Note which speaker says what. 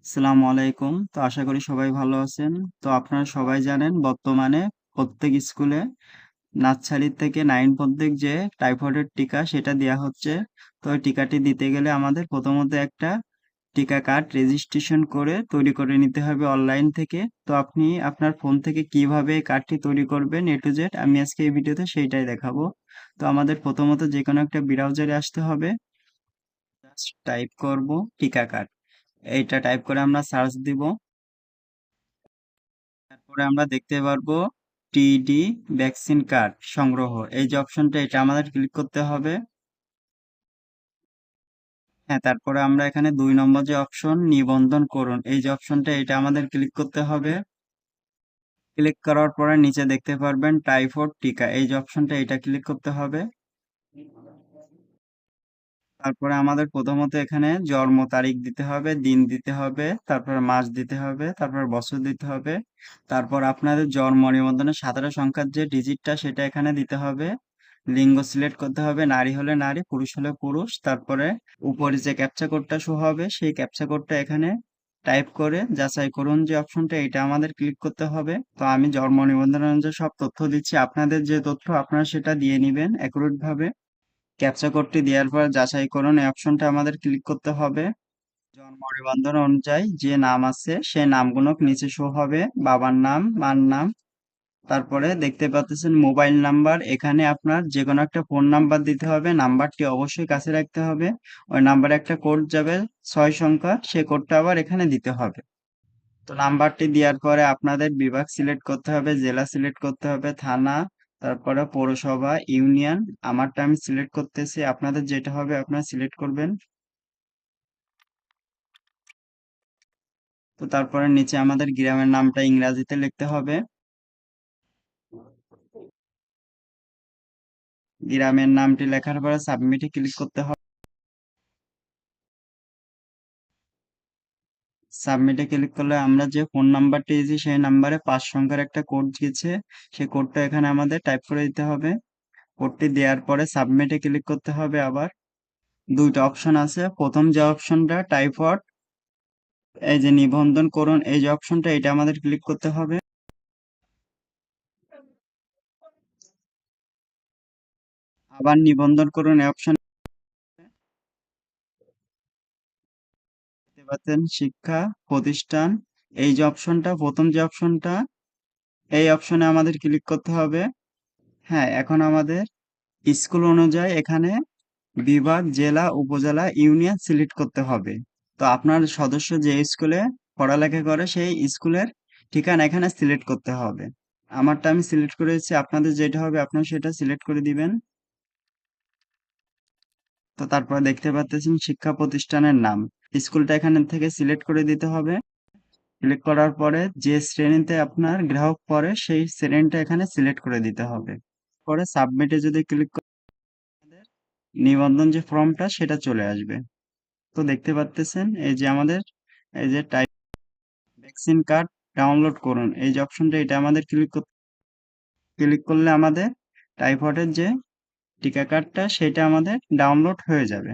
Speaker 1: আসসালামু আলাইকুম। তো আশা করি সবাই ভালো আছেন। তো আপনারা সবাই জানেন বর্তমানে প্রত্যেক স্কুলে নার্সারি থেকে 9 পর্যন্ত যে টাইফয়েডের টিকা সেটা দেয়া হচ্ছে। তো ওই টিকাটি দিতে গেলে আমাদের প্রথমত একটা টিকা কার্ড রেজিস্ট্রেশন করে তৈরি করে নিতে হবে অনলাইন থেকে। তো আপনি আপনার ফোন থেকে কিভাবে এই কার্ডটি তৈরি করবেন A to Z আমি আজকে এই ভিডিওতে সেইটাই দেখাবো। তো আমাদের প্রথমত যেকোনো একটা ব্রাউজারে আসতে হবে। জাস্ট টাইপ করব টিকা কার্ড। এইটা টাইপ করে আমরা সার্চ দিব। তারপরে আমরা দেখতে পারবো টিডি ভ্যাকসিন কার্ড সংগ্রহ এই যে অপশনটা এটা আমাদের ক্লিক করতে হবে। হ্যাঁ, তারপরে আমরা এখানে 2 নম্বর যে অপশন নিবন্ধন করুন এই যে অপশনটা এটা আমাদের ক্লিক করতে হবে। ক্লিক করার পরে নিচে দেখতে পারবেন টাইফয়েড টিকা এই যে অপশনটা এটা ক্লিক করতে হবে। তারপরে আমাদের প্রথমত এখানে জন্ম তারিখ দিতে হবে, দিন দিতে হবে, তারপরে মাস দিতে হবে, তারপর বছর দিতে হবে। তারপর আপনাদের জন্ম নিবন্ধনের 17 সংখ্যার যে ডিজিটটা সেটা এখানে দিতে হবে। লিঙ্গ সিলেক্ট করতে হবে, নারী হলে নারী, পুরুষ হলে পুরুষ। তারপরে উপরে যে ক্যাপচা কোডটা শো হবে সেই ক্যাপচা কোডটা এখানে টাইপ করে যাচাই করুন যে অপশনটা এটা আমাদের ক্লিক করতে হবে। তো আমি জন্ম নিবন্ধন অনুযায়ী সব তথ্য দিচ্ছি, আপনাদের যে তথ্য আপনারা সেটা দিয়ে নিবেন অ্যাকুরেট ভাবে। ক্যাপচা কোডটি দেওয়ার পর যাচাই করুন এই অপশনটা আমাদের ক্লিক করতে হবে। জন্ম নিবন্ধন অনুযায়ী যে নাম আছে সেই নামগুলো নিচে শো হবে, বাবার নাম, মার নাম। তারপরে দেখতে পাচ্ছেন মোবাইল নাম্বার, এখানে আপনার যে কোনো একটা ফোন নাম্বার দিতে হবে, নাম্বারটি অবশ্যই কাছে রাখতে হবে। ওই নাম্বারে একটা কোড যাবে 6 সংখ্যা, সেই কোডটা আবার এখানে দিতে হবে। তো নাম্বারটি দেওয়ার পরে আপনাদের বিভাগ সিলেক্ট করতে হবে, জেলা সিলেক্ট করতে হবে, থানা, তারপরে পৌরসভা, ইউনিয়ন। আমারটা আমি সিলেক্ট করতেছি, আপনাদের যেটা হবে আপনারা সিলেক্ট করবেন। তো তারপরে নিচে আমাদের গ্রামের নামটা ইংরাজিতে লিখতে হবে। গ্রামের নামটি লেখার পরে সাবমিটে ক্লিক করতে হবে। সাবমিটে ক্লিক করলে আমরা যে ফোন নাম্বারটি দিয়েছি সেই নাম্বারে 5 সংখ্যার একটা কোড গেছে, সেই কোডটা এখানে আমাদের টাইপ করে দিতে হবে। কোডটি দেওয়ার পরে সাবমিটে ক্লিক করতে হবে। আবার দুইটা অপশন আছে, প্রথম যে অপশনটা টাইপড এই যে নিবন্ধন করুন এই যে অপশনটা এটা আমাদের ক্লিক করতে হবে। আবার নিবন্ধন করুন এই অপশন দেখতে পাচ্ছেন, শিক্ষা প্রতিষ্ঠান এই যে অপশনটা প্রথম যে অপশনটা এই অপশনে আমাদের ক্লিক করতে হবে। হ্যাঁ, এখন আমাদের স্কুল অনুযায়ী এখানে বিভাগ, জেলা, উপজেলা, ইউনিয়ন সিলেক্ট করতে হবে। তো আপনার সদস্য যে স্কুলে পড়ালেখা করে সেই স্কুলের ঠিকানা এখানে সিলেক্ট করতে হবে। আমারটা আমি সিলেক্ট করেছি, আপনাদের যেটা হবে আপনারা সেটা সিলেক্ট করে দিবেন। তো তারপর দেখতে পাচ্ছেন শিক্ষা প্রতিষ্ঠানের নাম, স্কুলটা এখানে থেকে সিলেক্ট করে দিতে হবে। সিলেক্ট করার পরে যে শ্রেণীতে আপনার গ্রাহক পড়ে সেই শ্রেণীটা এখানে সিলেক্ট করে দিতে হবে। পরে সাবমিটে যদি ক্লিক করেন আমাদের নিবন্ধন যে ফর্মটা সেটা চলে আসবে। তো দেখতে পাচ্ছেন এই যে আমাদের এই যে টাইপ ভ্যাকসিন কার্ড ডাউনলোড করুন এই যে অপশনটা এটা আমাদের ক্লিক করলে আমাদের টাইফয়েডের যে টিকা কার্ডটা সেটা আমাদের ডাউনলোড হয়ে যাবে।